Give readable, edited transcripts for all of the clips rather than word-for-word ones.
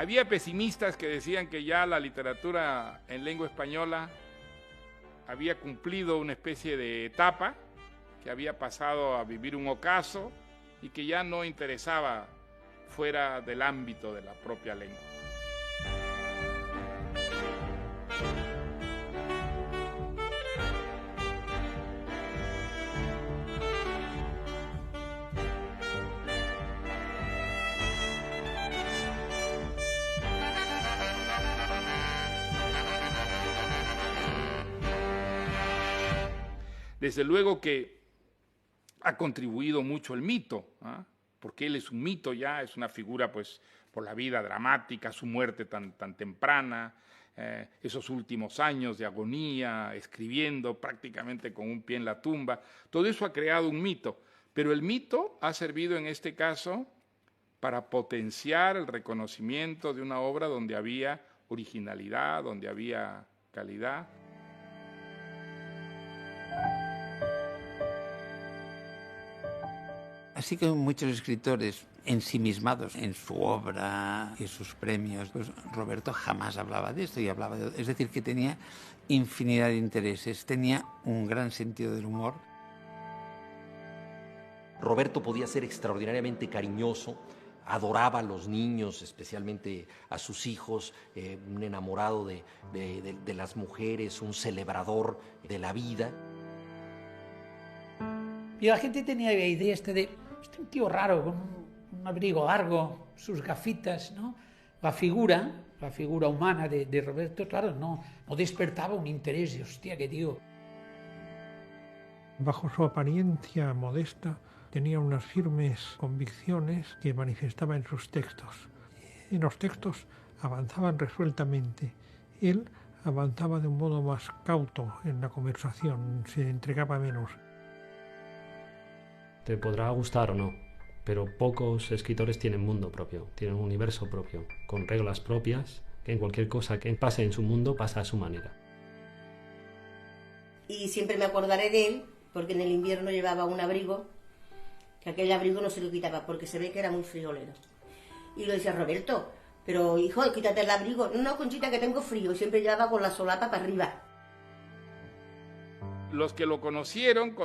Había pesimistas que decían que ya la literatura en lengua española había cumplido una especie de etapa, que había pasado a vivir un ocaso y que ya no interesaba fuera del ámbito de la propia lengua. Desde luego que ha contribuido mucho el mito, ¿eh? Porque él es un mito ya, es una figura pues por la vida dramática, su muerte tan temprana, esos últimos años de agonía, escribiendo prácticamente con un pie en la tumba. Todo eso ha creado un mito, pero el mito ha servido en este caso para potenciar el reconocimiento de una obra donde había originalidad, donde había calidad. Así que muchos escritores ensimismados en su obra y sus premios, pues Roberto jamás hablaba de esto y hablaba de... Es decir, que tenía infinidad de intereses, tenía un gran sentido del humor. Roberto podía ser extraordinariamente cariñoso, adoraba a los niños, especialmente a sus hijos, un enamorado de las mujeres, un celebrador de la vida. Y la gente tenía la idea de un tío raro, con un abrigo largo, sus gafitas, ¿no? La figura humana de Roberto, claro, no despertaba un interés de, hostia, qué tío. Bajo su apariencia modesta, tenía unas firmes convicciones que manifestaba en sus textos. En los textos avanzaban resueltamente. Él avanzaba de un modo más cauto en la conversación, se entregaba menos. Te podrá gustar o no, pero pocos escritores tienen mundo propio, tienen un universo propio, con reglas propias, que en cualquier cosa que pase en su mundo pasa a su manera. Y siempre me acordaré de él, porque en el invierno llevaba un abrigo, que aquel abrigo no se lo quitaba, porque se ve que era muy friolero. Y le decía, Roberto, pero hijo, quítate el abrigo. No, Conchita, que tengo frío, y siempre llevaba con la solapa para arriba. Los que lo conocieron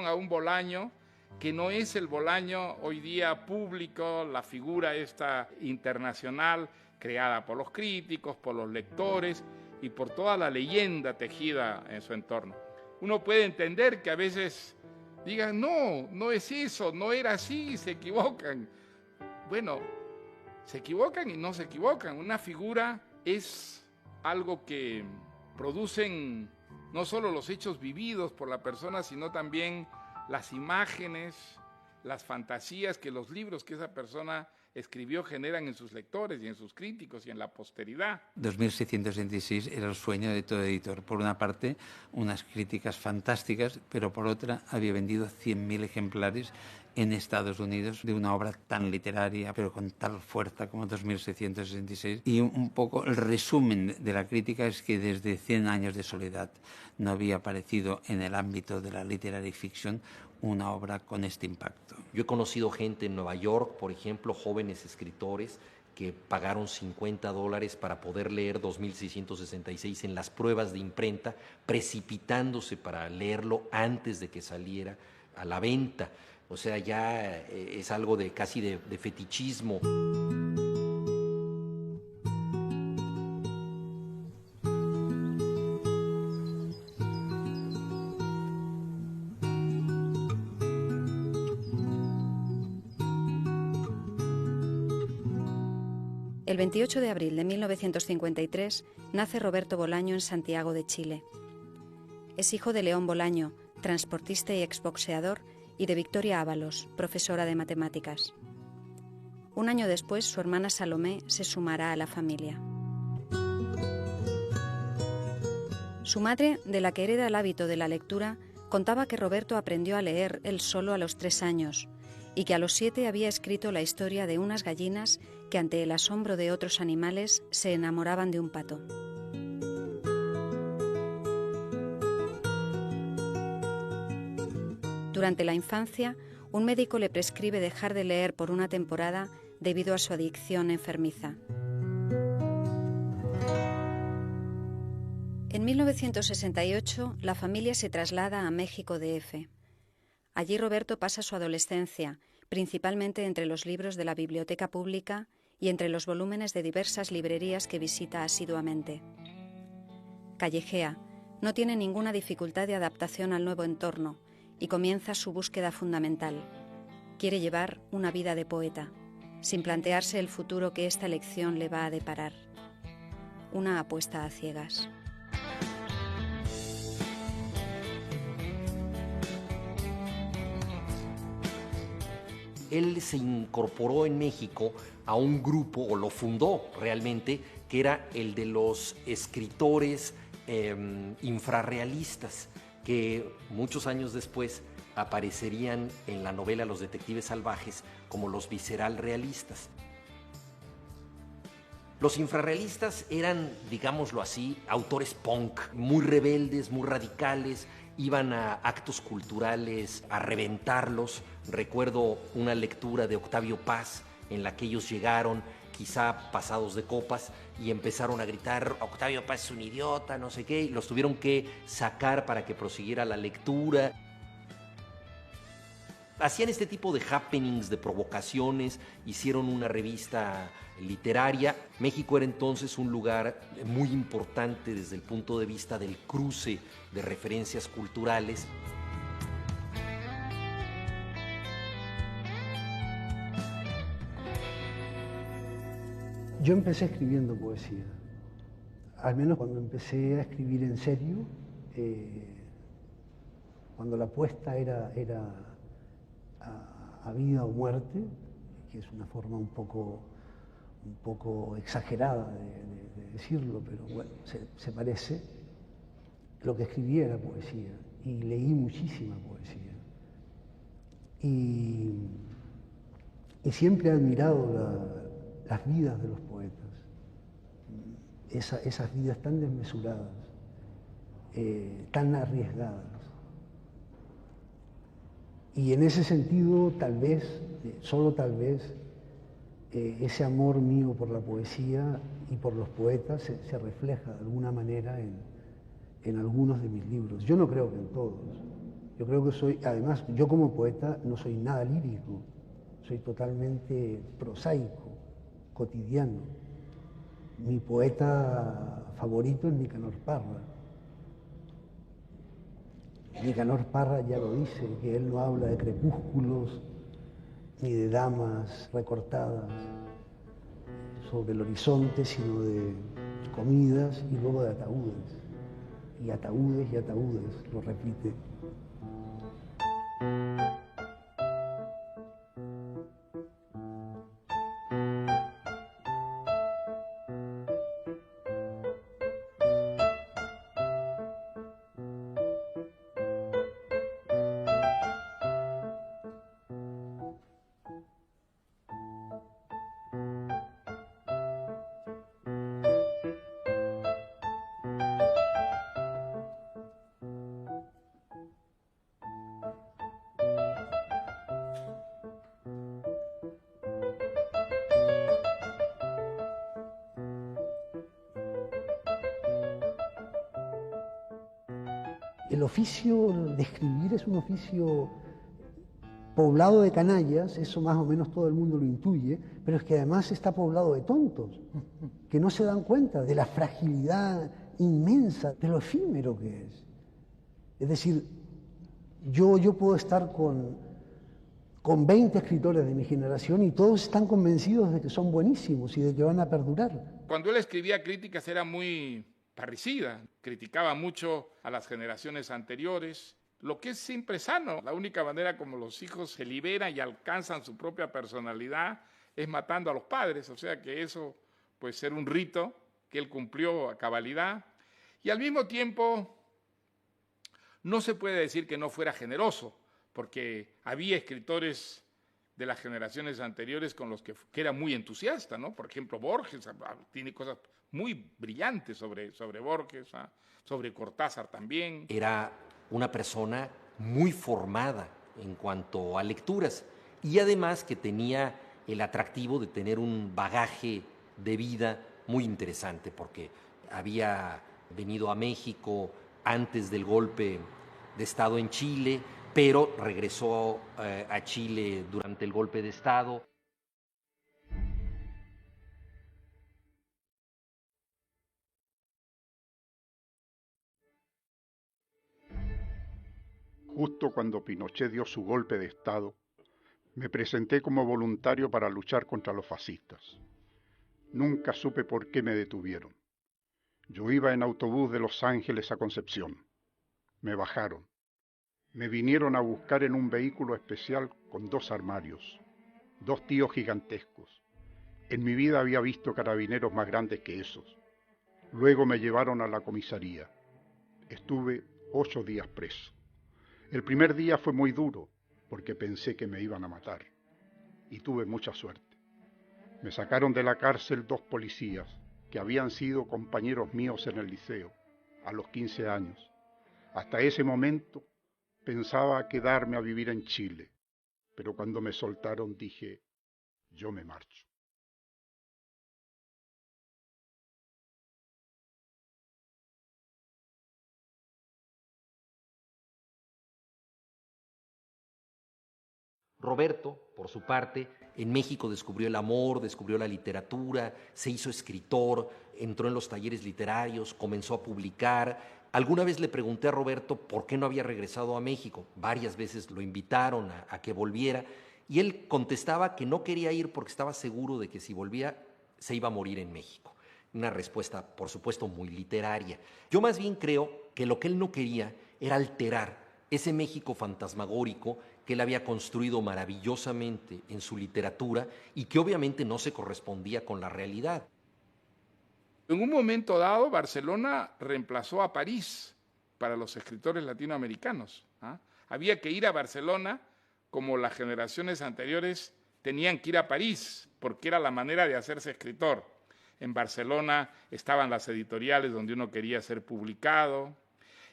a un Bolaño que no es el Bolaño hoy día público, la figura esta internacional creada por los críticos, por los lectores y por toda la leyenda tejida en su entorno. Uno puede entender que a veces digan, no es eso, no era así, se equivocan. Bueno, se equivocan y no se equivocan. Una figura es algo que producen no solo los hechos vividos por la persona, sino también las imágenes, las fantasías que los libros que esa persona escribió generan en sus lectores y en sus críticos y en la posteridad. 2666 era el sueño de todo editor. Por una parte, unas críticas fantásticas, pero por otra, había vendido 100.000 ejemplares en Estados Unidos de una obra tan literaria, pero con tal fuerza como 2666. Y un poco el resumen de la crítica es que desde 100 años de soledad no había aparecido en el ámbito de la literary fiction una obra con este impacto. Yo he conocido gente en Nueva York, por ejemplo, jóvenes escritores que pagaron $50 para poder leer 2666 en las pruebas de imprenta, precipitándose para leerlo antes de que saliera a la venta. O sea, ya es algo casi de fetichismo. El 28 de abril de 1953 nace Roberto Bolaño en Santiago de Chile. Es hijo de León Bolaño, transportista y exboxeador, y de Victoria Ábalos, profesora de matemáticas. Un año después, su hermana Salomé se sumará a la familia. Su madre, de la que hereda el hábito de la lectura, contaba que Roberto aprendió a leer él solo a los 3 años y que a los 7 había escrito la historia de unas gallinas que ante el asombro de otros animales se enamoraban de un pato. Durante la infancia, un médico le prescribe dejar de leer por una temporada debido a su adicción enfermiza. En 1968, la familia se traslada a México DF. Allí Roberto pasa su adolescencia, principalmente entre los libros de la biblioteca pública y entre los volúmenes de diversas librerías que visita asiduamente. Callejea, no tiene ninguna dificultad de adaptación al nuevo entorno y comienza su búsqueda fundamental. Quiere llevar una vida de poeta, sin plantearse el futuro que esta elección le va a deparar. Una apuesta a ciegas. Él se incorporó en México a un grupo, o lo fundó realmente, que era el de los escritores infrarrealistas, que muchos años después aparecerían en la novela Los Detectives Salvajes como los visceral realistas. Los infrarrealistas eran, digámoslo así, autores punk, muy rebeldes, muy radicales, iban a actos culturales a reventarlos. Recuerdo una lectura de Octavio Paz en la que ellos llegaron, quizá pasados de copas, y empezaron a gritar: Octavio Paz es un idiota, no sé qué, y los tuvieron que sacar para que prosiguiera la lectura. Hacían este tipo de happenings, de provocaciones, hicieron una revista literaria. México era entonces un lugar muy importante desde el punto de vista del cruce de referencias culturales. Yo empecé escribiendo poesía, al menos cuando empecé a escribir en serio, cuando la apuesta era a vida o muerte, que es una forma un poco exagerada de decirlo, pero bueno, se parece. Lo que escribí era poesía, y leí muchísima poesía. Y siempre he admirado las vidas de los poetas, esas vidas tan desmesuradas, tan arriesgadas. Y en ese sentido, tal vez, solo tal vez, ese amor mío por la poesía y por los poetas se refleja de alguna manera en algunos de mis libros. Yo no creo que en todos. Yo creo que además, yo como poeta no soy nada lírico, soy totalmente prosaico, cotidiano. Mi poeta favorito es Nicanor Parra. Nicanor Parra ya lo dice, que él no habla de crepúsculos ni de damas recortadas sobre el horizonte, sino de comidas y luego de ataúdes. Y ataúdes y ataúdes, lo repite. El oficio de escribir es un oficio poblado de canallas, eso más o menos todo el mundo lo intuye, pero es que además está poblado de tontos, que no se dan cuenta de la fragilidad inmensa, de lo efímero que es. Es decir, yo puedo estar con 20 escritores de mi generación y todos están convencidos de que son buenísimos y de que van a perdurar. Cuando él escribía críticas era muy parricida, criticaba mucho a las generaciones anteriores, lo que es siempre sano. La única manera como los hijos se liberan y alcanzan su propia personalidad es matando a los padres, o sea que eso puede ser un rito que él cumplió a cabalidad. Y al mismo tiempo no se puede decir que no fuera generoso, porque había escritores de las generaciones anteriores con los que era muy entusiasta, ¿no? Por ejemplo, Borges tiene cosas muy brillantes sobre Borges, sobre Cortázar también. Era una persona muy formada en cuanto a lecturas y además que tenía el atractivo de tener un bagaje de vida muy interesante, porque había venido a México antes del golpe de Estado en Chile, pero regresó a Chile durante el golpe de Estado. Justo cuando Pinochet dio su golpe de Estado, me presenté como voluntario para luchar contra los fascistas. Nunca supe por qué me detuvieron. Yo iba en autobús de Los Ángeles a Concepción. Me bajaron. Me vinieron a buscar en un vehículo especial con 2 armarios, 2 tíos gigantescos. En mi vida había visto carabineros más grandes que esos. Luego me llevaron a la comisaría. Estuve 8 días preso. El primer día fue muy duro, porque pensé que me iban a matar. Y tuve mucha suerte. Me sacaron de la cárcel 2 policías, que habían sido compañeros míos en el liceo, a los 15 años. Hasta ese momento pensaba quedarme a vivir en Chile, pero cuando me soltaron dije, yo me marcho. Roberto, por su parte, en México descubrió el amor, descubrió la literatura, se hizo escritor, entró en los talleres literarios, comenzó a publicar. Alguna vez le pregunté a Roberto por qué no había regresado a México. Varias veces lo invitaron a que volviera y él contestaba que no quería ir porque estaba seguro de que si volvía se iba a morir en México. Una respuesta, por supuesto, muy literaria. Yo más bien creo que lo que él no quería era alterar ese México fantasmagórico que él había construido maravillosamente en su literatura y que obviamente no se correspondía con la realidad. En un momento dado, Barcelona reemplazó a París para los escritores latinoamericanos. Había que ir a Barcelona como las generaciones anteriores tenían que ir a París, porque era la manera de hacerse escritor. En Barcelona estaban las editoriales donde uno quería ser publicado.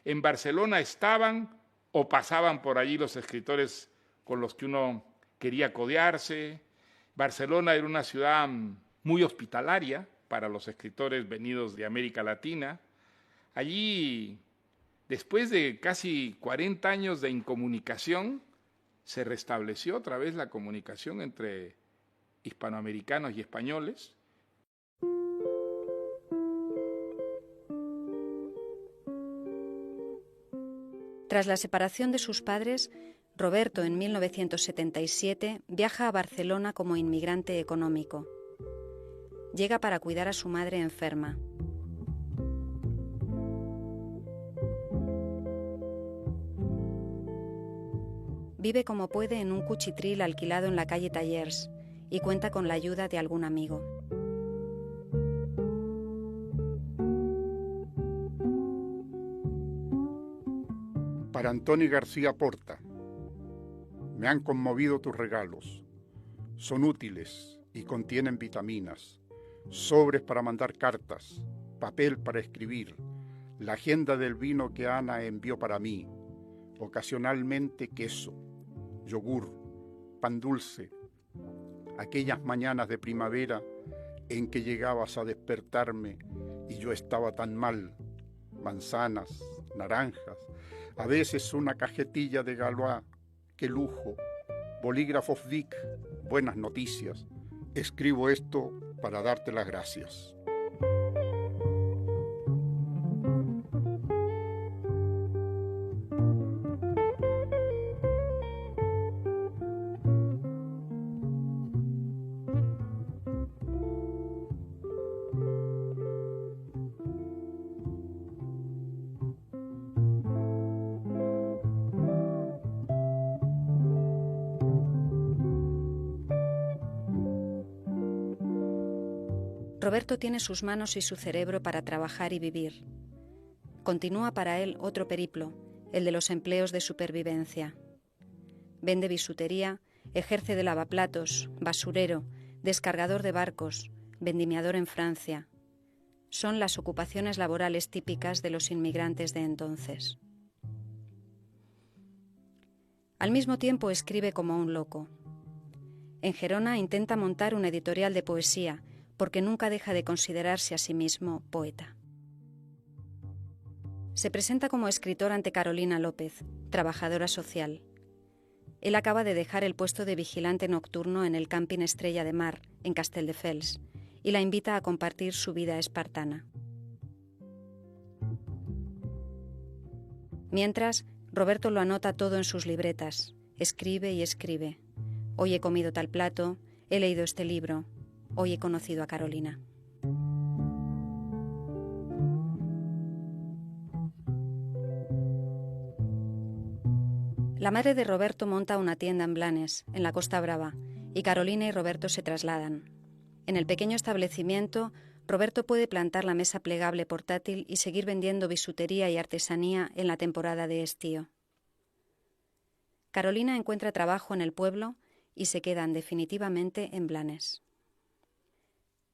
En Barcelona estaban o pasaban por allí los escritores con los que uno quería codearse. Barcelona era una ciudad muy hospitalaria para los escritores venidos de América Latina. Allí, después de casi 40 años de incomunicación, se restableció otra vez la comunicación entre hispanoamericanos y españoles. Tras la separación de sus padres, Roberto en 1977 viaja a Barcelona como inmigrante económico. Llega para cuidar a su madre enferma. Vive como puede en un cuchitril alquilado en la calle Tallers y cuenta con la ayuda de algún amigo. Para Antoni García Porta, me han conmovido tus regalos. Son útiles y contienen vitaminas, sobres para mandar cartas, papel para escribir, la agenda del vino que Ana envió para mí, ocasionalmente queso, yogur, pan dulce, aquellas mañanas de primavera en que llegabas a despertarme y yo estaba tan mal, manzanas, naranjas, a veces una cajetilla de Galois, qué lujo, bolígrafos Vic, buenas noticias. Escribo esto para darte las gracias. Roberto tiene sus manos y su cerebro para trabajar y vivir. Continúa para él otro periplo, el de los empleos de supervivencia. Vende bisutería, ejerce de lavaplatos, basurero, descargador de barcos, vendimiador en Francia. Son las ocupaciones laborales típicas de los inmigrantes de entonces. Al mismo tiempo escribe como un loco. En Gerona intenta montar una editorial de poesía, porque nunca deja de considerarse a sí mismo poeta. Se presenta como escritor ante Carolina López, trabajadora social. Él acaba de dejar el puesto de vigilante nocturno en el camping Estrella de Mar, en Castelldefels, y la invita a compartir su vida espartana. Mientras, Roberto lo anota todo en sus libretas. Escribe y escribe. Hoy he comido tal plato, he leído este libro, hoy he conocido a Carolina. La madre de Roberto monta una tienda en Blanes, en la Costa Brava, y Carolina y Roberto se trasladan. En el pequeño establecimiento, Roberto puede plantar la mesa plegable portátil y seguir vendiendo bisutería y artesanía en la temporada de estío. Carolina encuentra trabajo en el pueblo y se quedan definitivamente en Blanes.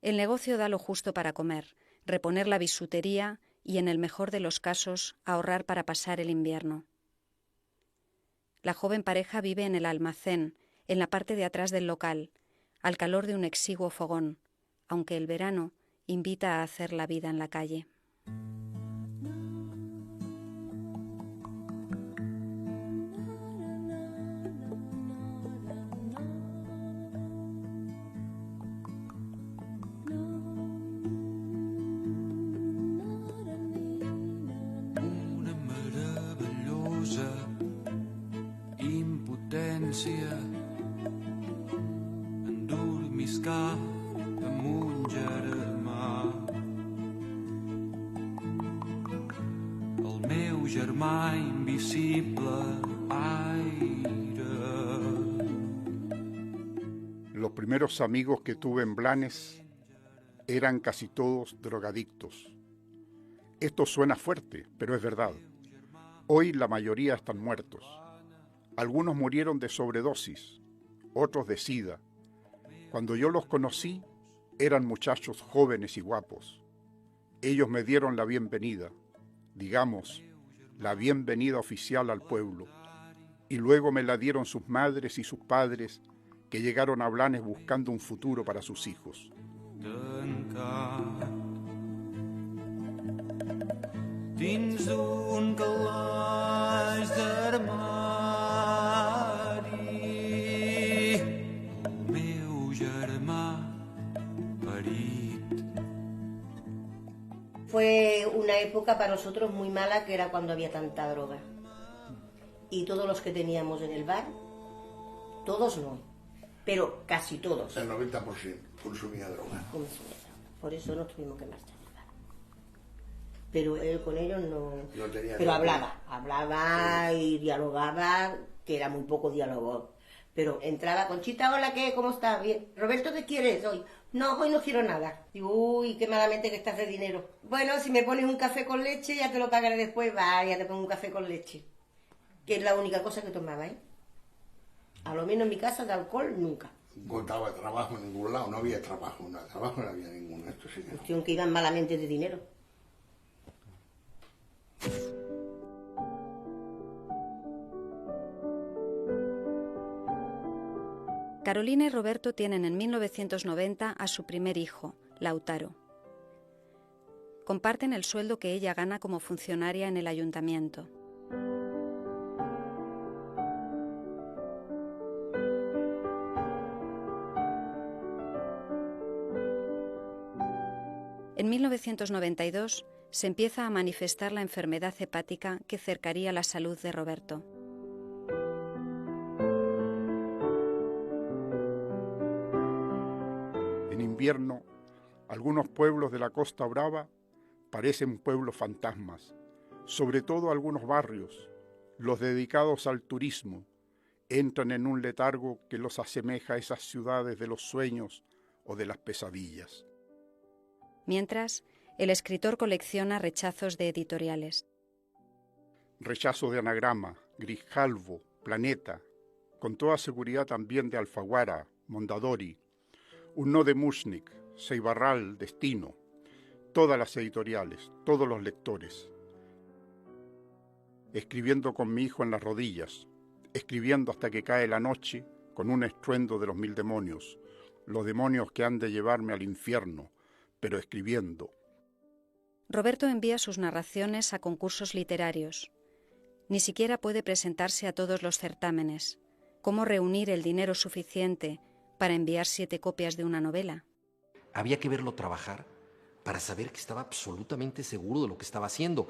El negocio da lo justo para comer, reponer la bisutería y, en el mejor de los casos, ahorrar para pasar el invierno. La joven pareja vive en el almacén, en la parte de atrás del local, al calor de un exiguo fogón, aunque el verano invita a hacer la vida en la calle. Endormiscar amb un germà. El meu germà invisible aire. Los primeros amigos que tuve en Blanes eran casi todos drogadictos. Esto suena fuerte, pero es verdad. Hoy la mayoría están muertos. Algunos murieron de sobredosis, otros de sida. Cuando yo los conocí, eran muchachos jóvenes y guapos. Ellos me dieron la bienvenida, digamos, la bienvenida oficial al pueblo, y luego me la dieron sus madres y sus padres, que llegaron a Blanes buscando un futuro para sus hijos. Dins d'un calaix d'armari, el meu germà parit. Fue una época para nosotros muy mala, que era cuando había tanta droga. Y todos los que teníamos en el bar, todos no, pero casi todos. El 90% consumía droga. Por eso nos tuvimos que marchar. Pero él con ellos no tenía pero nada. hablaba y dialogaba, que era muy poco diálogo. Pero entraba, Conchita, hola, ¿qué? ¿Cómo estás? Bien. Roberto, ¿qué quieres hoy? No, hoy no quiero nada. Digo, uy, qué malamente que estás de dinero. Bueno, si me pones un café con leche, ya te lo pagaré después. Va, ya te pongo un café con leche. Que es la única cosa que tomaba, ¿eh? A lo menos en mi casa de alcohol, nunca. No contaba trabajo en ningún lado, no había trabajo, no había ninguno. Esto sí que no. Cuestión que iban malamente de dinero. Carolina y Roberto tienen en 1990 a su primer hijo, Lautaro. Comparten el sueldo que ella gana como funcionaria en el ayuntamiento. En 1992 se empieza a manifestar la enfermedad hepática que cercaría la salud de Roberto. En invierno, algunos pueblos de la Costa Brava parecen pueblos fantasmas, sobre todo algunos barrios, los dedicados al turismo, entran en un letargo que los asemeja a esas ciudades de los sueños o de las pesadillas. Mientras, el escritor colecciona rechazos de editoriales. Rechazo de Anagrama, Grijalvo, Planeta, con toda seguridad también de Alfaguara, Mondadori, un no de Mushnik, Seibarral, Destino, todas las editoriales, todos los lectores. Escribiendo con mi hijo en las rodillas, escribiendo hasta que cae la noche con un estruendo de los 1000 demonios, los demonios que han de llevarme al infierno, pero escribiendo. Roberto envía sus narraciones a concursos literarios. Ni siquiera puede presentarse a todos los certámenes. ¿Cómo reunir el dinero suficiente para enviar 7 copias de una novela? Había que verlo trabajar para saber que estaba absolutamente seguro de lo que estaba haciendo.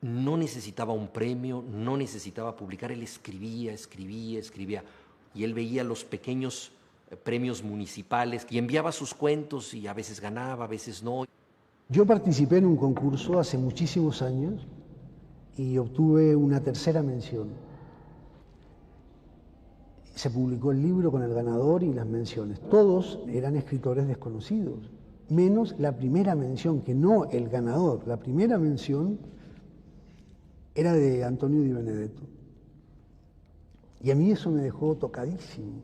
No necesitaba un premio, no necesitaba publicar. Él escribía. Y él veía los pequeños premios municipales y enviaba sus cuentos y a veces ganaba, a veces no. Yo participé en un concurso hace muchísimos años y obtuve una 3ª mención. Se publicó el libro con el ganador y las menciones. Todos eran escritores desconocidos, menos la primera mención, que no el ganador. La primera mención era de Antonio Di Benedetto. Y a mí eso me dejó tocadísimo.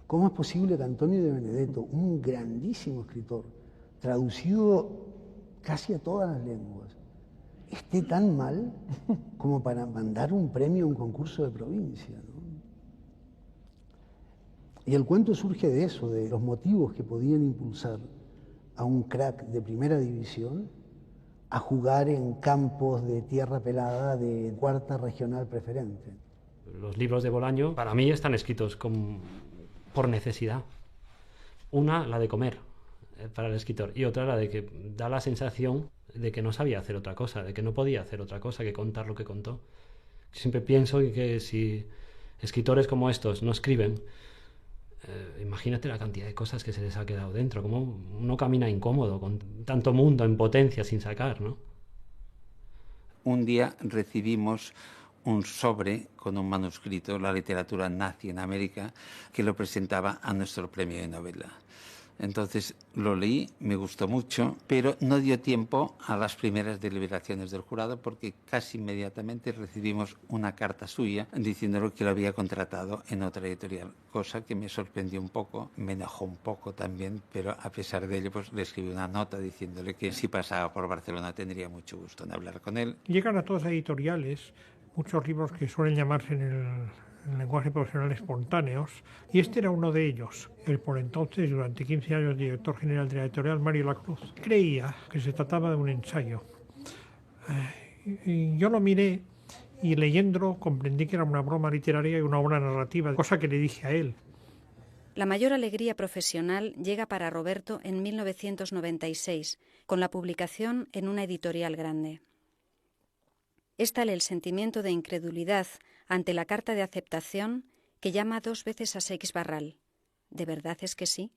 ¿Cómo es posible que Antonio Di Benedetto, un grandísimo escritor, traducido casi a todas las lenguas, esté tan mal como para mandar un premio a un concurso de provincia, ¿no? Y el cuento surge de eso, de los motivos que podían impulsar a un crack de primera división a jugar en campos de tierra pelada de 4ª regional preferente. Los libros de Bolaño para mí están escritos por necesidad. Una, la de comer para el escritor, y otra, la de que da la sensación de que no sabía hacer otra cosa, de que no podía hacer otra cosa que contar lo que contó. Siempre pienso que si escritores como estos no escriben, imagínate la cantidad de cosas que se les ha quedado dentro, como uno camina incómodo con tanto mundo en potencia sin sacar, ¿no? Un día recibimos un sobre con un manuscrito, La literatura nazi en América, que lo presentaba a nuestro premio de novela. Entonces lo leí, me gustó mucho, pero no dio tiempo a las primeras deliberaciones del jurado porque casi inmediatamente recibimos una carta suya diciéndole que lo había contratado en otra editorial, cosa que me sorprendió un poco, me enojó un poco también, pero a pesar de ello pues le escribí una nota diciéndole que si pasaba por Barcelona tendría mucho gusto en hablar con él. Llegan a todas las editoriales muchos libros que suelen llamarse en el lenguaje profesional espontáneos, y este era uno de ellos. El por entonces, durante 15 años, director general de la editorial, Mario Lacruz, creía que se trataba de un ensayo. Y yo lo miré y leyéndolo comprendí que era una broma literaria y una obra narrativa, cosa que le dije a él. La mayor alegría profesional llega para Roberto en 1996, con la publicación en una editorial grande. Es tal el sentimiento de incredulidad ante la carta de aceptación que llama 2 veces a Seix Barral. ¿De verdad es que sí?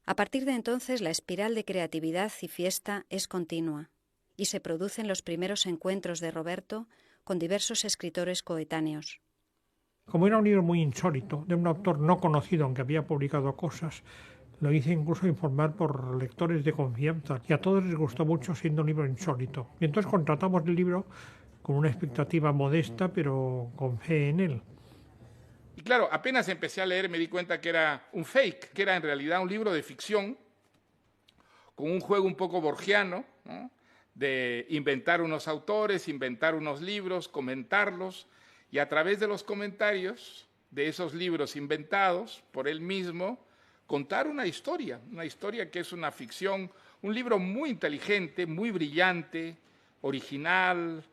A partir de entonces la espiral de creatividad y fiesta es continua y se producen los primeros encuentros de Roberto con diversos escritores coetáneos. Como era un libro muy insólito, de un autor no conocido aunque había publicado cosas, lo hice incluso informar por lectores de confianza y a todos les gustó mucho siendo un libro insólito. Y entonces contratamos el libro con una expectativa modesta pero con fe en él. Y claro, apenas empecé a leer me di cuenta que era un fake, que era en realidad un libro de ficción con un juego un poco borgiano, ¿no? De inventar unos autores, inventar unos libros, comentarlos y a través de los comentarios de esos libros inventados por él mismo contar una historia que es una ficción, un libro muy inteligente, muy brillante, original,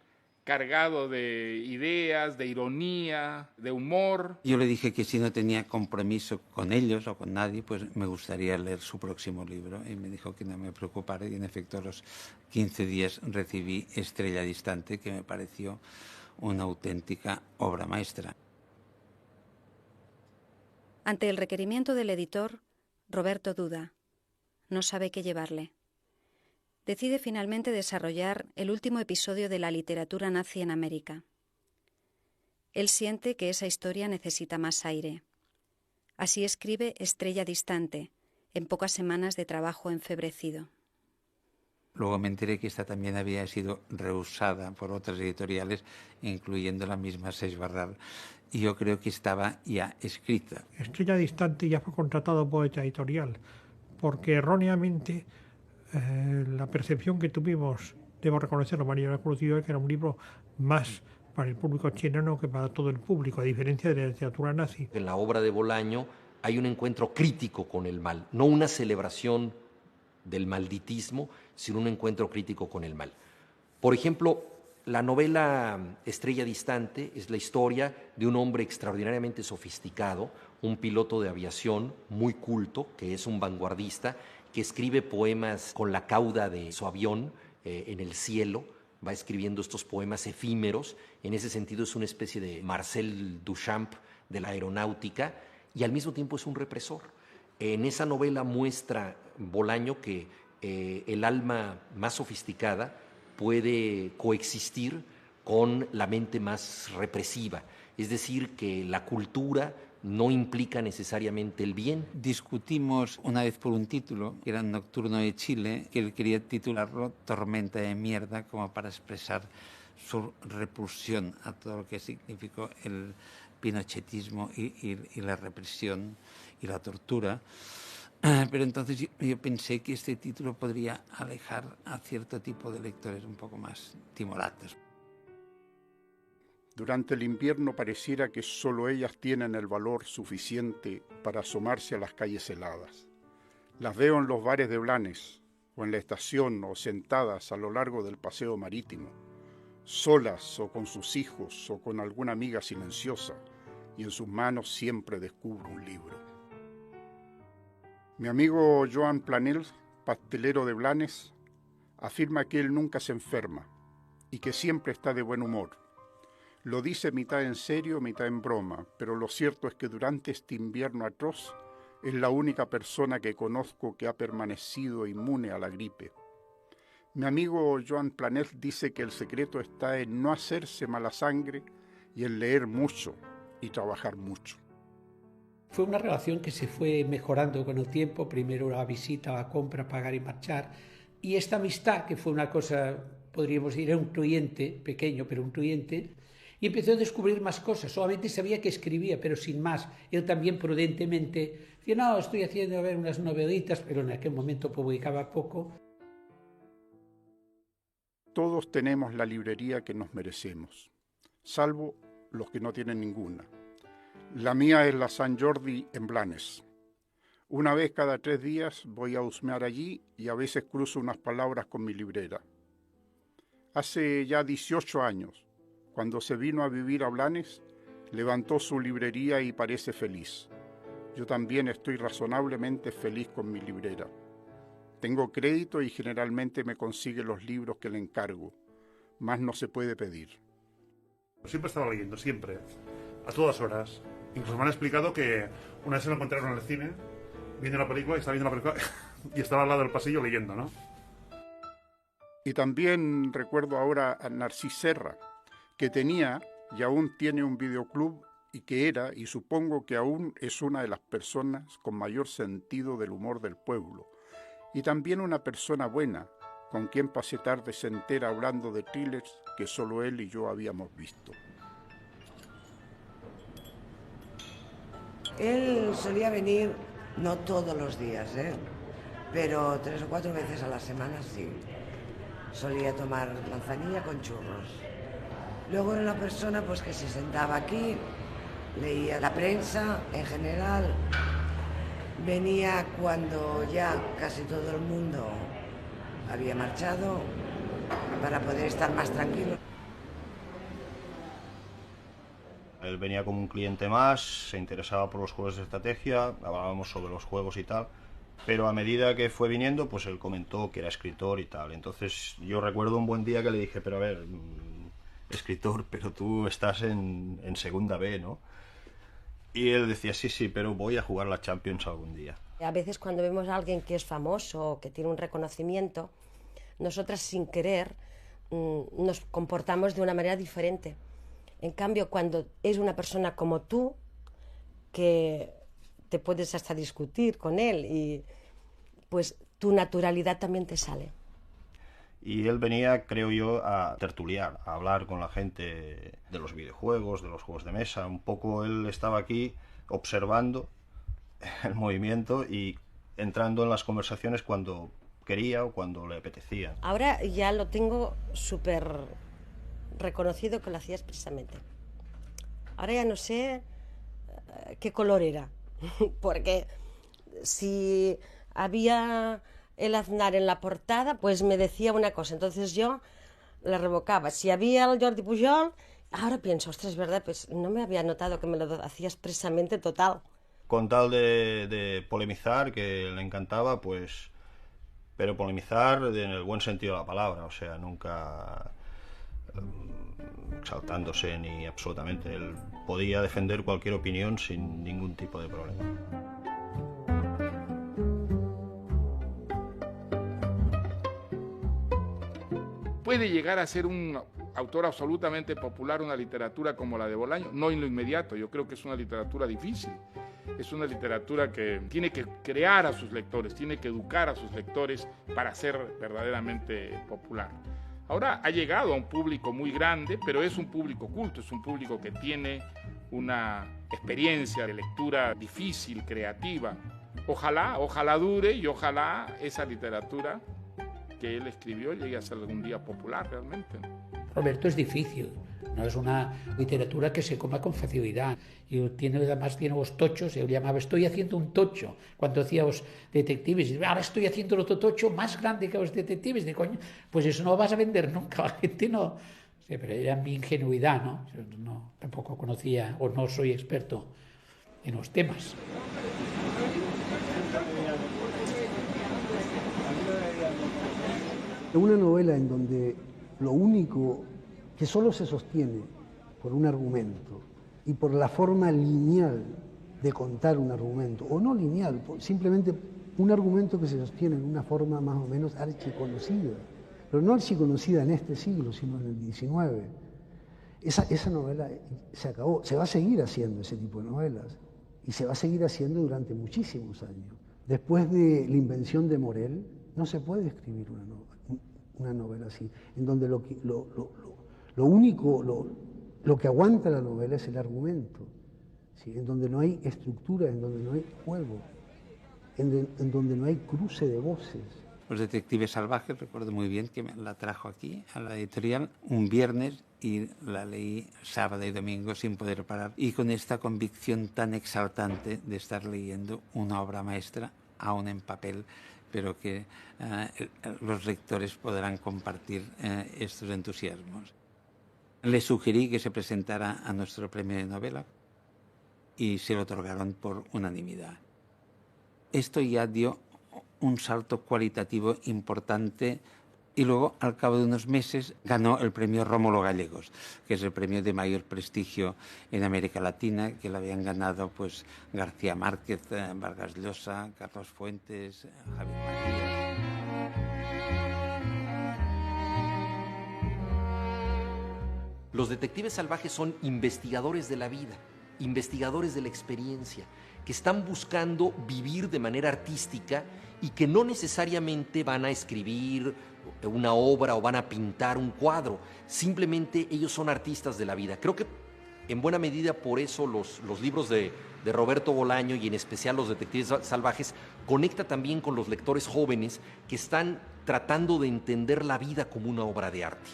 cargado de ideas, de ironía, de humor. Yo le dije que si no tenía compromiso con ellos o con nadie, pues me gustaría leer su próximo libro. Y me dijo que no me preocupara y en efecto a los 15 días recibí Estrella Distante, que me pareció una auténtica obra maestra. Ante el requerimiento del editor, Roberto duda. No sabe qué llevarle. Decide finalmente desarrollar el último episodio de la literatura nazi en América. Él siente que esa historia necesita más aire. Así escribe Estrella Distante, en pocas semanas de trabajo enfebrecido. Luego me enteré que esta también había sido rehusada por otras editoriales, incluyendo la misma Seix Barral, y yo creo que estaba ya escrita. Estrella Distante ya fue contratado por otra editorial, porque erróneamente la percepción que tuvimos, debo reconocerlo, María Lacruz y yo, que era un libro más para el público chileno que para todo el público, a diferencia de la literatura nazi. En la obra de Bolaño hay un encuentro crítico con el mal, no una celebración del malditismo, sino un encuentro crítico con el mal. Por ejemplo, la novela Estrella Distante es la historia de un hombre extraordinariamente sofisticado, un piloto de aviación muy culto, que es un vanguardista, que escribe poemas con la cauda de su avión en el cielo, va escribiendo estos poemas efímeros. En ese sentido es una especie de Marcel Duchamp de la aeronáutica, y al mismo tiempo es un represor. En esa novela muestra Bolaño que el alma más sofisticada puede coexistir con la mente más represiva, es decir, que la cultura no implica necesariamente el bien. Discutimos una vez por un título, que era Nocturno de Chile, que él quería titularlo Tormenta de mierda, como para expresar su repulsión a todo lo que significó el pinochetismo y la represión y la tortura. Pero entonces yo pensé que este título podría alejar a cierto tipo de lectores un poco más timoratos. Durante el invierno pareciera que solo ellas tienen el valor suficiente para asomarse a las calles heladas. Las veo en los bares de Blanes, o en la estación, o sentadas a lo largo del paseo marítimo, solas o con sus hijos o con alguna amiga silenciosa, y en sus manos siempre descubro un libro. Mi amigo Joan Planel, pastelero de Blanes, afirma que él nunca se enferma y que siempre está de buen humor. Lo dice mitad en serio, mitad en broma, pero lo cierto es que durante este invierno atroz es la única persona que conozco que ha permanecido inmune a la gripe. Mi amigo Joan Planel dice que el secreto está en no hacerse mala sangre y en leer mucho y trabajar mucho. Fue una relación que se fue mejorando con el tiempo, primero la visita, la compra, pagar y marchar, y esta amistad, que fue una cosa, podríamos decir, era un cliente, pequeño, pero un cliente, y empezó a descubrir más cosas. Solamente sabía que escribía, pero sin más. Él también prudentemente decía, no, estoy haciendo unas novelitas, pero en aquel momento publicaba poco. Todos tenemos la librería que nos merecemos, salvo los que no tienen ninguna. La mía es la Sant Jordi en Blanes. Una vez cada 3 días voy a husmear allí y a veces cruzo unas palabras con mi librera. Hace ya 18 años, cuando se vino a vivir a Blanes, levantó su librería y parece feliz. Yo también estoy razonablemente feliz con mi librera. Tengo crédito y generalmente me consigue los libros que le encargo. Más no se puede pedir. Siempre estaba leyendo, siempre. A todas horas. Incluso me han explicado que una vez se lo encontraron en el cine, viendo la película, y estaba viendo la película y estaba al lado del pasillo leyendo, ¿no? Y también recuerdo ahora a Narcís Serra, que tenía y aún tiene un videoclub y que era, y supongo que aún es una de las personas con mayor sentido del humor del pueblo. Y también una persona buena, con quien pasé tardes enteras hablando de thrillers que solo él y yo habíamos visto. Él solía venir, no todos los días, pero 3 o 4 veces a la semana sí. Solía tomar manzanilla con churros. Luego era una persona pues que se sentaba aquí, leía la prensa en general. Venía cuando ya casi todo el mundo había marchado para poder estar más tranquilo. Él venía como un cliente más, se interesaba por los juegos de estrategia, hablábamos sobre los juegos y tal, pero a medida que fue viniendo, pues él comentó que era escritor y tal. Entonces yo recuerdo un buen día que le dije, pero a ver, escritor, pero tú estás en segunda B, ¿no? Y él decía, sí, pero voy a jugar la Champions algún día. A veces cuando vemos a alguien que es famoso, que tiene un reconocimiento, nosotras sin querer nos comportamos de una manera diferente. En cambio, cuando es una persona como tú, que te puedes hasta discutir con él, y pues tu naturalidad también te sale. Y él venía, creo yo, a tertuliar, a hablar con la gente de los videojuegos, de los juegos de mesa. Un poco él estaba aquí observando el movimiento y entrando en las conversaciones cuando quería o cuando le apetecía. Ahora ya lo tengo súper reconocido que lo hacía expresamente. Ahora ya no sé qué color era, porque si había el Aznar en la portada, pues me decía una cosa, entonces yo la revocaba. Si había el Jordi Pujol, ahora pienso, ostras, es verdad, pues no me había notado que me lo hacía expresamente total. Con tal de polemizar, que le encantaba, pues... Pero polemizar en el buen sentido de la palabra, o sea, nunca exaltándose ni absolutamente. Él podía defender cualquier opinión sin ningún tipo de problema. ¿Puede llegar a ser un autor absolutamente popular una literatura como la de Bolaño? No en lo inmediato, yo creo que es una literatura difícil. Es una literatura que tiene que crear a sus lectores, tiene que educar a sus lectores para ser verdaderamente popular. Ahora ha llegado a un público muy grande, pero es un público culto, es un público que tiene una experiencia de lectura difícil, creativa. Ojalá dure y ojalá esa literatura que él escribió llegue a ser algún día popular realmente. Roberto es difícil, no es una literatura que se coma con facilidad. Y además tiene los tochos, yo llamaba, estoy haciendo un tocho, cuando hacía los detectives, y ahora estoy haciendo otro tocho más grande que los detectives, de coño, pues eso no lo vas a vender nunca, la gente no. Sí, pero era mi ingenuidad, ¿no? Yo tampoco conocía o no soy experto en los temas. Una novela en donde lo único que solo se sostiene por un argumento y por la forma lineal de contar un argumento, o no lineal, simplemente un argumento que se sostiene en una forma más o menos archiconocida, pero no archiconocida en este siglo, sino en el XIX. Esa novela se acabó, se va a seguir haciendo ese tipo de novelas, y se va a seguir haciendo durante muchísimos años. Después de la invención de Morel, no se puede escribir una novela así, en donde lo que aguanta la novela es el argumento, ¿sí? En donde no hay estructura, en donde no hay juego, en donde no hay cruce de voces. Los Detectives Salvajes, recuerdo muy bien que me la trajo aquí a la editorial un viernes y la leí sábado y domingo sin poder parar, y con esta convicción tan exaltante de estar leyendo una obra maestra, aún en papel, pero que los lectores podrán compartir estos entusiasmos. Le sugerí que se presentara a nuestro premio de novela y se lo otorgaron por unanimidad. Esto ya dio un salto cualitativo importante y luego, al cabo de unos meses, ganó el premio Rómulo Gallegos, que es el premio de mayor prestigio en América Latina, que lo habían ganado pues García Márquez, Vargas Llosa, Carlos Fuentes, Javier María. Los detectives salvajes son investigadores de la vida, investigadores de la experiencia, que están buscando vivir de manera artística y que no necesariamente van a escribir una obra o van a pintar un cuadro. Simplemente ellos son artistas de la vida. Creo que en buena medida por eso los libros de Roberto Bolaño y en especial los detectives salvajes conecta también con los lectores jóvenes que están tratando de entender la vida como una obra de arte.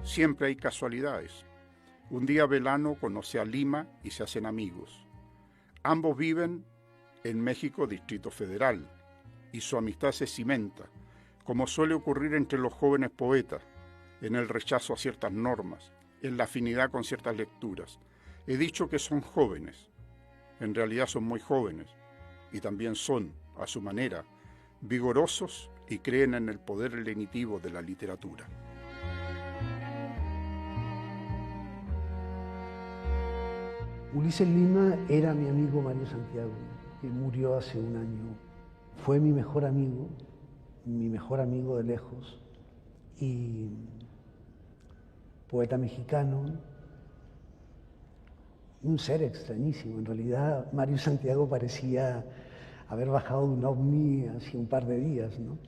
Siempre hay casualidades. Un día Velano conoce a Lima y se hacen amigos. Ambos viven en México, Distrito Federal, y su amistad se cimenta, como suele ocurrir entre los jóvenes poetas, en el rechazo a ciertas normas, en la afinidad con ciertas lecturas. He dicho que son jóvenes, en realidad son muy jóvenes, y también son, a su manera, vigorosos y creen en el poder lenitivo de la literatura. Ulises Lima era mi amigo Mario Santiago, que murió hace un año. Fue mi mejor amigo de lejos, y poeta mexicano, un ser extrañísimo. En realidad, Mario Santiago parecía haber bajado de un ovni hace un par de días, ¿no?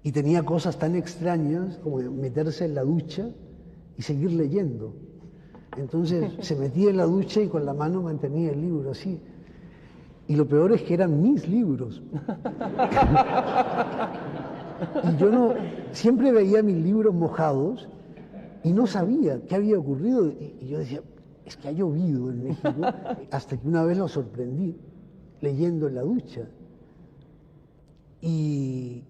Y tenía cosas tan extrañas como meterse en la ducha y seguir leyendo. Entonces se metía en la ducha y con la mano mantenía el libro así. Y lo peor es que eran mis libros. Y yo no, siempre veía mis libros mojados y no sabía qué había ocurrido. Y yo decía, es que ha llovido en México, hasta que una vez lo sorprendí leyendo en la ducha. Y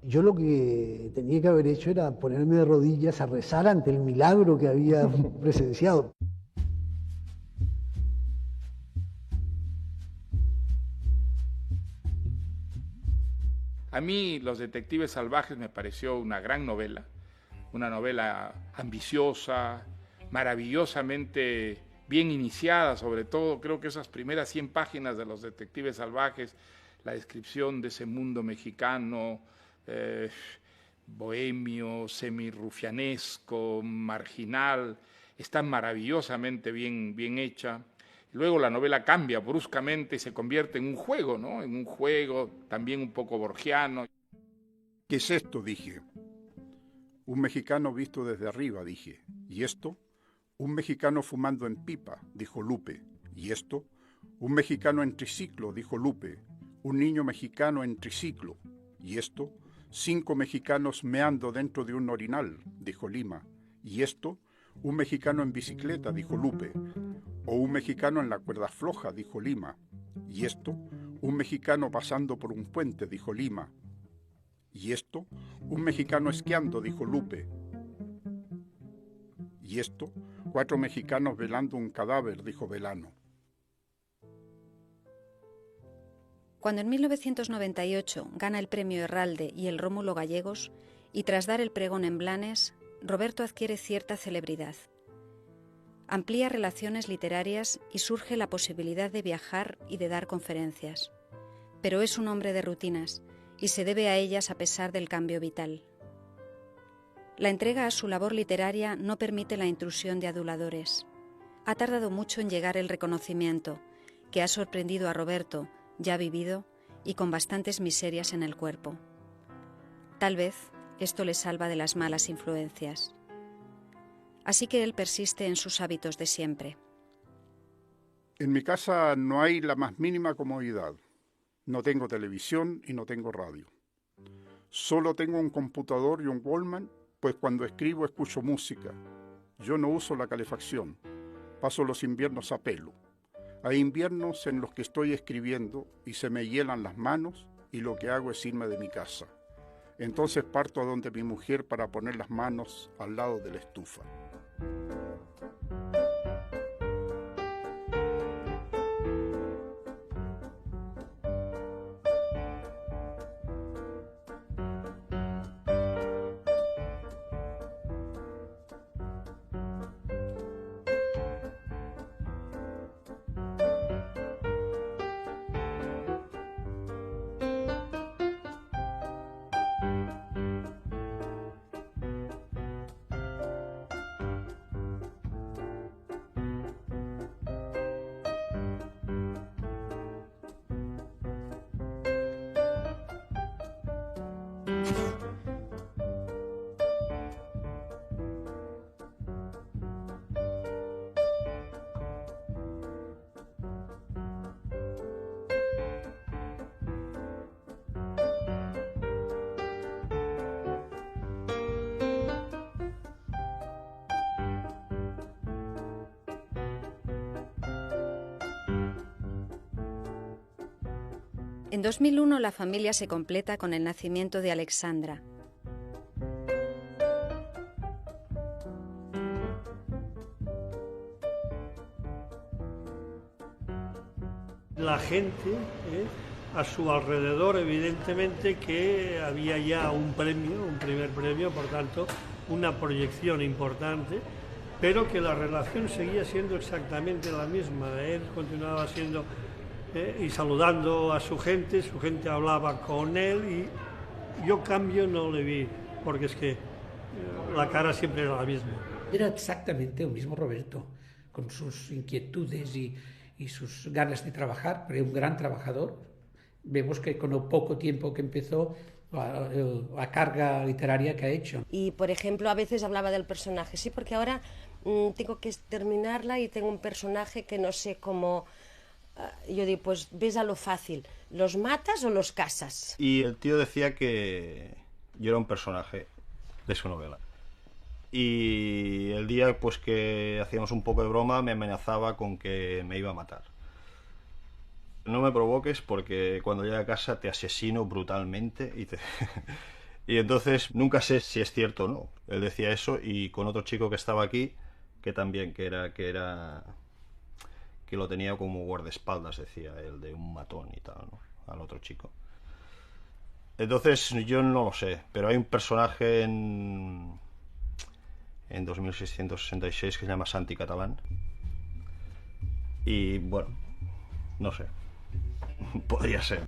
yo lo que tenía que haber hecho era ponerme de rodillas a rezar ante el milagro que había presenciado. A mí Los Detectives Salvajes me pareció una gran novela, una novela ambiciosa, maravillosamente bien iniciada, sobre todo creo que esas primeras 100 páginas de Los Detectives Salvajes, la descripción de ese mundo mexicano, bohemio, semirrufianesco, marginal, está maravillosamente bien hecha. Luego la novela cambia bruscamente y se convierte en un juego, ¿no? En un juego también un poco borgiano. ¿Qué es esto?, dije. Un mexicano visto desde arriba, dije. ¿Y esto? Un mexicano fumando en pipa, dijo Lupe. ¿Y esto? Un mexicano en triciclo, dijo Lupe. Un niño mexicano en triciclo. ¿Y esto? 5 mexicanos meando dentro de un orinal, dijo Lima. ¿Y esto? Un mexicano en bicicleta, dijo Lupe. O un mexicano en la cuerda floja, dijo Lima. ¿Y esto? Un mexicano pasando por un puente, dijo Lima. ¿Y esto? Un mexicano esquiando, dijo Lupe. ¿Y esto? 4 mexicanos velando un cadáver, dijo Velano. Cuando en 1998 gana el premio Herralde y el Rómulo Gallegos, y tras dar el pregón en Blanes, Roberto adquiere cierta celebridad. Amplía relaciones literarias y surge la posibilidad de viajar y de dar conferencias. Pero es un hombre de rutinas y se debe a ellas a pesar del cambio vital. La entrega a su labor literaria no permite la intrusión de aduladores. Ha tardado mucho en llegar el reconocimiento, que ha sorprendido a Roberto, ya vivido y con bastantes miserias en el cuerpo. Tal vez esto le salva de las malas influencias. Así que él persiste en sus hábitos de siempre. En mi casa no hay la más mínima comodidad. No tengo televisión y no tengo radio. Solo tengo un computador y un Walkman, pues cuando escribo escucho música. Yo no uso la calefacción. Paso los inviernos a pelo. Hay inviernos en los que estoy escribiendo y se me hielan las manos y lo que hago es irme de mi casa. Entonces parto a donde mi mujer para poner las manos al lado de la estufa. En 2001 la familia se completa con el nacimiento de Alexandra. La gente, a su alrededor, evidentemente que había ya un premio, un primer premio, por tanto, una proyección importante, pero que la relación seguía siendo exactamente la misma. Él continuaba siendo y saludando a su gente hablaba con él y yo cambio no le vi, porque es que la cara siempre era la misma. Era exactamente el mismo Roberto, con sus inquietudes y sus ganas de trabajar, pero un gran trabajador. Vemos que con el poco tiempo que empezó, la carga literaria que ha hecho. Y, por ejemplo, a veces hablaba del personaje, sí, porque ahora tengo que terminarla y tengo un personaje que no sé cómo yo digo, pues ves a lo fácil, ¿los matas o los casas? Y el tío decía que yo era un personaje de su novela. Y el día pues que hacíamos un poco de broma me amenazaba con que me iba a matar. No me provoques porque cuando llegue a casa te asesino brutalmente y entonces nunca sé si es cierto o no. Él decía eso y con otro chico que estaba aquí, que también, que lo tenía como guardaespaldas, decía él, de un matón y tal, ¿no? Al otro chico. Entonces yo no lo sé, pero hay un personaje en 2666 que se llama Santi Catalán. Y bueno, no sé. Podría ser.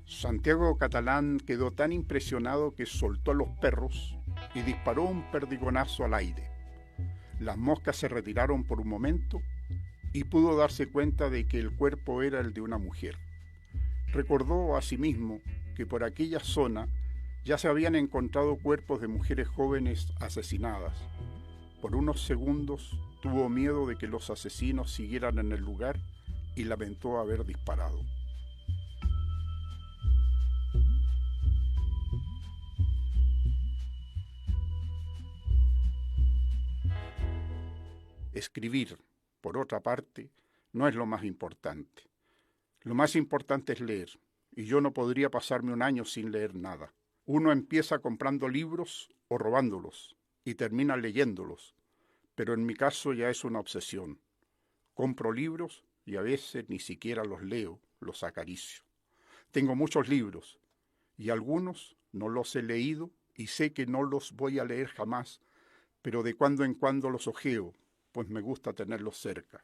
Santiago Catalán quedó tan impresionado que soltó a los perros y disparó un perdigonazo al aire. Las moscas se retiraron por un momento y pudo darse cuenta de que el cuerpo era el de una mujer. Recordó asimismo que por aquella zona ya se habían encontrado cuerpos de mujeres jóvenes asesinadas. Por unos segundos tuvo miedo de que los asesinos siguieran en el lugar y lamentó haber disparado. Escribir, por otra parte, no es lo más importante. Lo más importante es leer, y yo no podría pasarme un año sin leer nada. Uno empieza comprando libros o robándolos, y termina leyéndolos, pero en mi caso ya es una obsesión. Compro libros y a veces ni siquiera los leo, los acaricio. Tengo muchos libros, y algunos no los he leído y sé que no los voy a leer jamás, pero de cuando en cuando los hojeo, pues me gusta tenerlos cerca.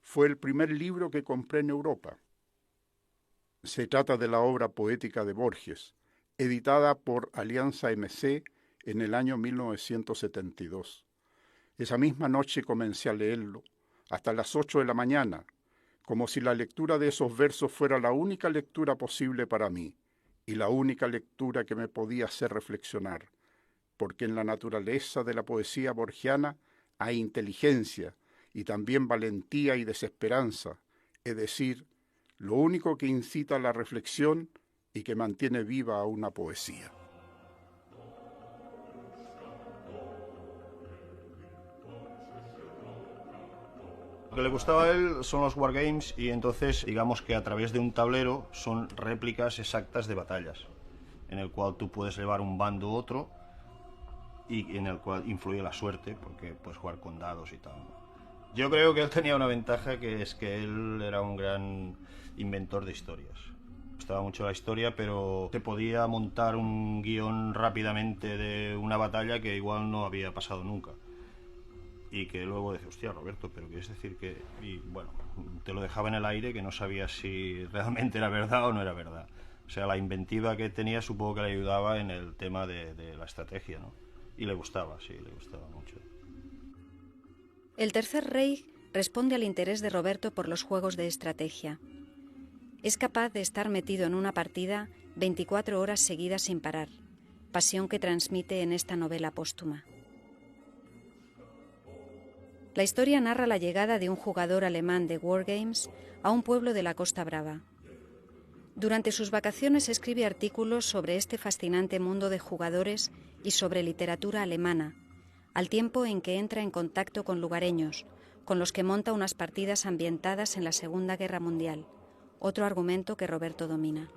Fue el primer libro que compré en Europa. Se trata de la obra poética de Borges, editada por Alianza MC en el año 1972. Esa misma noche comencé a leerlo, hasta las 8 de la mañana, como si la lectura de esos versos fuera la única lectura posible para mí, y la única lectura que me podía hacer reflexionar, porque en la naturaleza de la poesía borgiana hay inteligencia y también valentía y desesperanza, es decir, lo único que incita a la reflexión y que mantiene viva a una poesía. Lo que le gustaba a él son los wargames y entonces digamos que a través de un tablero son réplicas exactas de batallas, en el cual tú puedes llevar un bando u otro y en el cual influye la suerte porque puedes jugar con dados y tal. Yo creo que él tenía una ventaja, que es que él era un gran inventor de historias. Me gustaba mucho la historia, pero te podía montar un guión rápidamente de una batalla que igual no había pasado nunca. Y que luego decía, hostia, Roberto, pero quieres decir que... Y bueno, te lo dejaba en el aire, que no sabía si realmente era verdad o no era verdad. O sea, la inventiva que tenía supongo que le ayudaba en el tema de la estrategia, ¿no? Y le gustaba, sí, le gustaba mucho. El Tercer Rey responde al interés de Roberto por los juegos de estrategia. Es capaz de estar metido en una partida 24 horas seguidas sin parar, pasión que transmite en esta novela póstuma. La historia narra la llegada de un jugador alemán de Wargames a un pueblo de la Costa Brava. Durante sus vacaciones escribe artículos sobre este fascinante mundo de jugadores y sobre literatura alemana, al tiempo en que entra en contacto con lugareños, con los que monta unas partidas ambientadas en la Segunda Guerra Mundial, otro argumento que Roberto domina.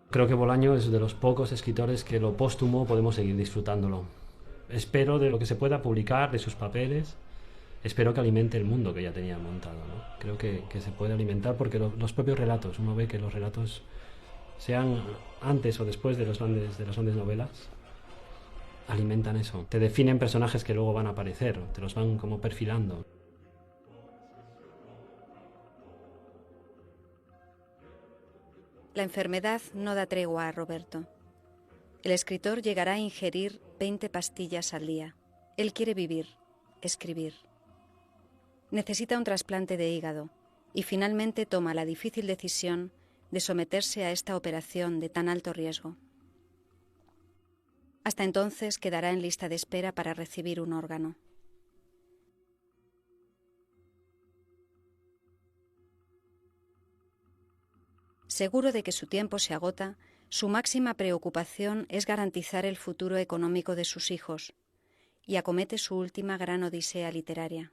Creo que Bolaño es de los pocos escritores que lo póstumo podemos seguir disfrutándolo. Espero de lo que se pueda publicar, de sus papeles, espero que alimente el mundo que ya tenía montado, ¿no? Creo que se puede alimentar porque los propios relatos, uno ve que los relatos, sean antes o después de las grandes novelas, alimentan eso. Te definen personajes que luego van a aparecer, te los van como perfilando. La enfermedad no da tregua a Roberto. El escritor llegará a ingerir 20 pastillas al día. Él quiere vivir, escribir. Necesita un trasplante de hígado y finalmente toma la difícil decisión de someterse a esta operación de tan alto riesgo. Hasta entonces quedará en lista de espera para recibir un órgano. Seguro de que su tiempo se agota, su máxima preocupación es garantizar el futuro económico de sus hijos, y acomete su última gran odisea literaria.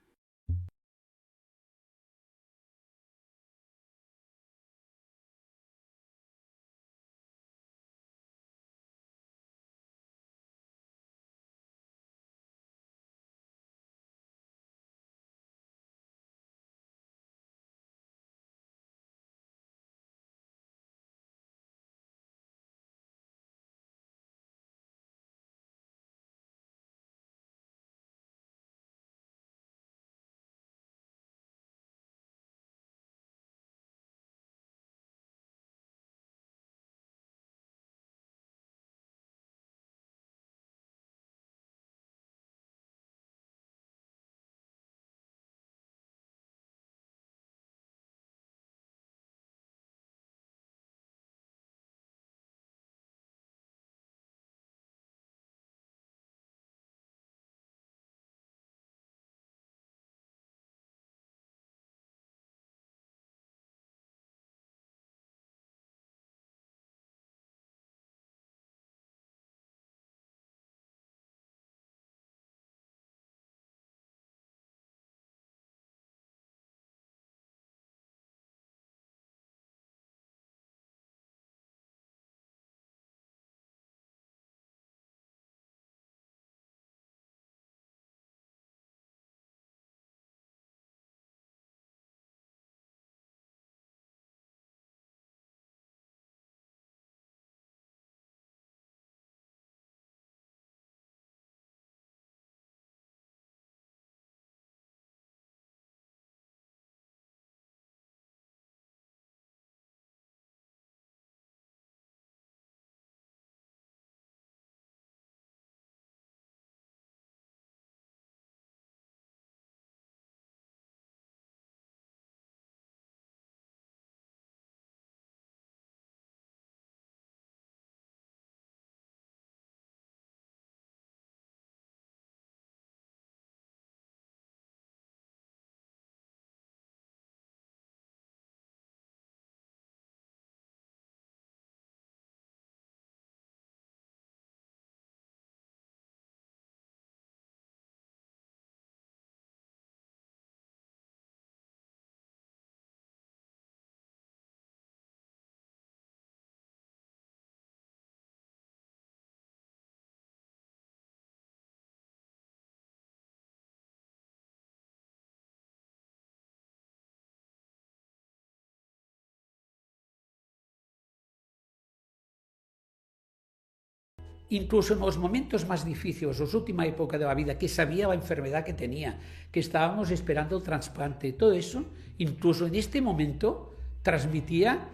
Incluso en los momentos más difíciles, la última época de la vida, que sabía la enfermedad que tenía, que estábamos esperando el trasplante, todo eso, incluso en este momento, transmitía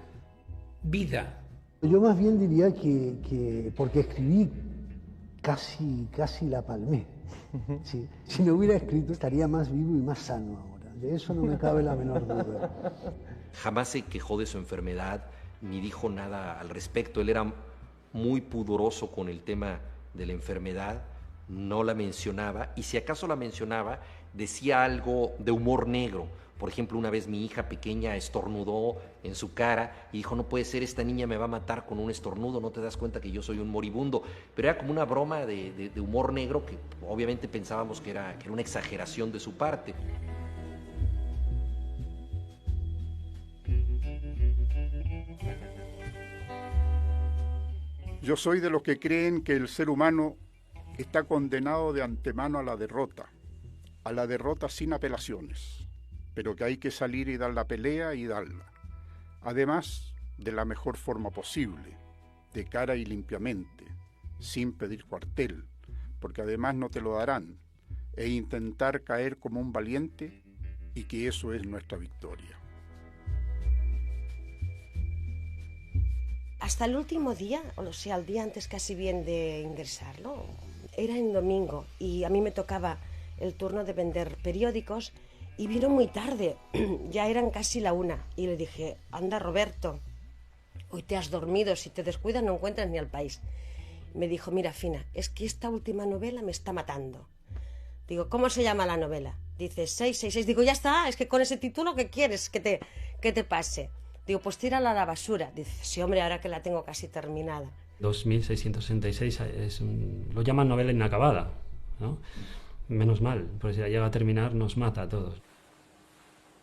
vida. Yo más bien diría que porque escribí casi la palmé. Sí. Si no hubiera escrito estaría más vivo y más sano ahora. De eso no me cabe la menor duda. Jamás se quejó de su enfermedad ni dijo nada al respecto. Él era muy pudoroso con el tema de la enfermedad, no la mencionaba, y si acaso la mencionaba, decía algo de humor negro. Por ejemplo, una vez mi hija pequeña estornudó en su cara y dijo, no puede ser, esta niña me va a matar con un estornudo, no te das cuenta que yo soy un moribundo. Pero era como una broma de humor negro que obviamente pensábamos que era una exageración de su parte. Yo soy de los que creen que el ser humano está condenado de antemano a la derrota sin apelaciones, pero que hay que salir y dar la pelea y darla. Además, de la mejor forma posible, de cara y limpiamente, sin pedir cuartel, porque además no te lo darán, e intentar caer como un valiente, y que eso es nuestra victoria. Hasta el último día, o sea, el día antes casi bien de ingresar, ¿no? Era en domingo y a mí me tocaba el turno de vender periódicos y vino muy tarde, ya eran casi la 1 y le dije, anda Roberto, hoy te has dormido, si te descuidas no encuentras ni al país. me dijo, mira, Fina, es que esta última novela me está matando. Digo, ¿cómo se llama la novela? Dice, 666. Digo, ya está, es que con ese título, ¿qué quieres que te pase? Digo, pues tírala a la basura. Dice, sí, hombre, ahora que la tengo casi terminada. 2666 lo llaman novela inacabada, ¿no? Menos mal, pues si ya llega a terminar nos mata a todos.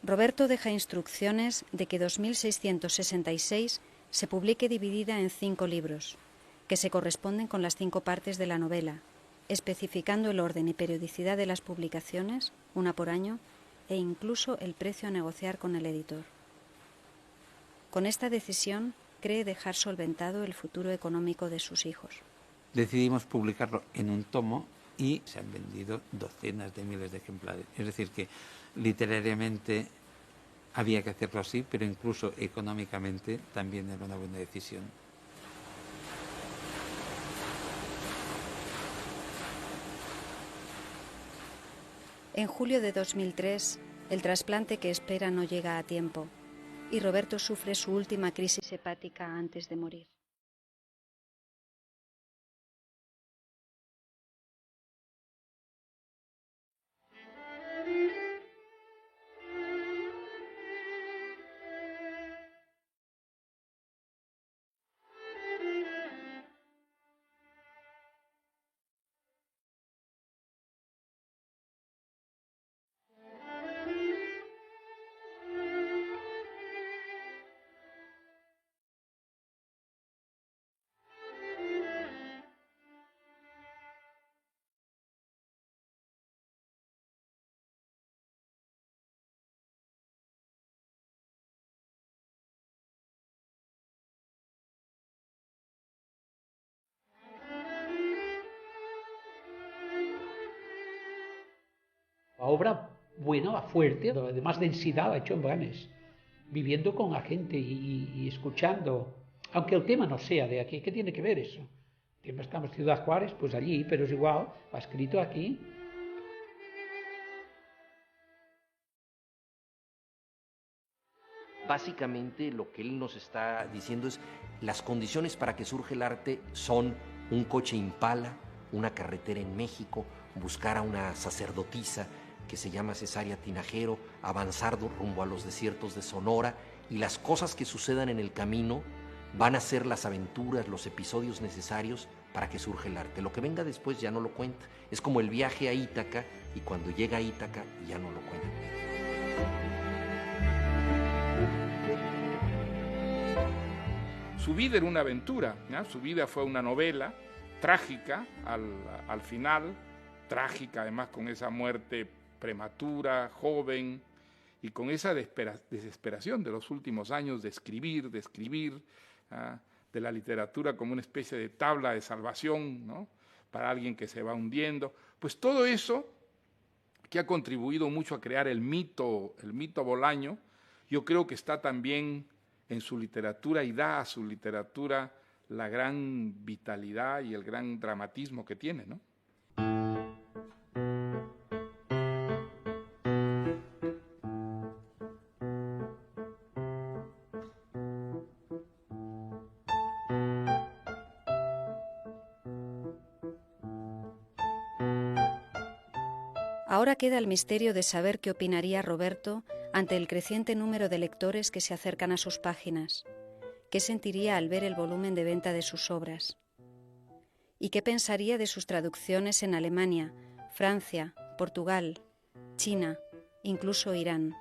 Roberto deja instrucciones de que 2666 se publique dividida en 5 libros, que se corresponden con las 5 partes de la novela, especificando el orden y periodicidad de las publicaciones, una por año, e incluso el precio a negociar con el editor. Con esta decisión cree dejar solventado el futuro económico de sus hijos. Decidimos publicarlo en un tomo y se han vendido docenas de miles de ejemplares. Es decir, que literariamente había que hacerlo así, pero incluso económicamente también era una buena decisión. En julio de 2003, el trasplante que espera no llega a tiempo y Roberto sufre su última crisis hepática antes de morir. La obra buena, fuerte, de más densidad, ha hecho en Blanes, viviendo con la gente y escuchando, aunque el tema no sea de aquí. ¿Qué tiene que ver eso? Estamos en Ciudad Juárez, pues allí, pero es igual, ha escrito aquí. Básicamente lo que él nos está diciendo es las condiciones para que surja el arte son un coche Impala, una carretera en México, buscar a una sacerdotisa que se llama Cesárea Tinajero, avanzar rumbo a los desiertos de Sonora, y las cosas que sucedan en el camino van a ser las aventuras, los episodios necesarios para que surja el arte. Lo que venga después ya no lo cuenta. Es como el viaje a Ítaca, y cuando llega a Ítaca ya no lo cuenta. Su vida era una aventura, ¿no? Su vida fue una novela trágica al final, trágica además con esa muerte prematura, joven, y con esa desesperación de los últimos años de escribir, de la literatura como una especie de tabla de salvación, ¿no? Para alguien que se va hundiendo. Pues todo eso, que ha contribuido mucho a crear el mito Bolaño, yo creo que está también en su literatura y da a su literatura la gran vitalidad y el gran dramatismo que tiene, ¿no? Ahora queda el misterio de saber qué opinaría Roberto ante el creciente número de lectores que se acercan a sus páginas, qué sentiría al ver el volumen de venta de sus obras, y qué pensaría de sus traducciones en Alemania, Francia, Portugal, China, incluso Irán.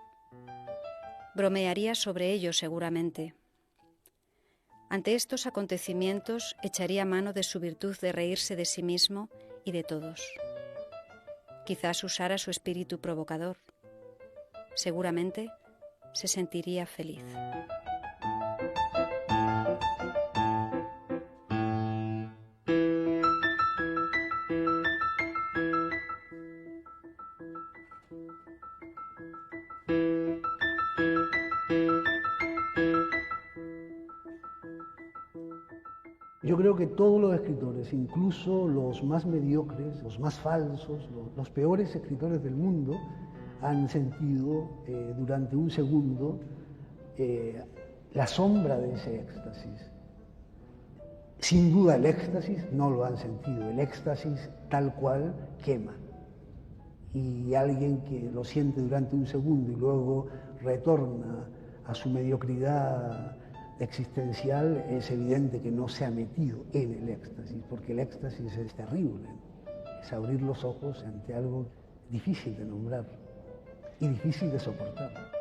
Bromearía sobre ello seguramente. Ante estos acontecimientos echaría mano de su virtud de reírse de sí mismo y de todos. Quizás usara su espíritu provocador. Seguramente se sentiría feliz. Yo creo que todos los escritores, incluso los más mediocres, los más falsos, los peores escritores del mundo, han sentido durante un segundo la sombra de ese éxtasis. Sin duda el éxtasis no lo han sentido, el éxtasis tal cual quema. Y alguien que lo siente durante un segundo y luego retorna a su mediocridad existencial, es evidente que no se ha metido en el éxtasis, porque el éxtasis es terrible, es abrir los ojos ante algo difícil de nombrar y difícil de soportar.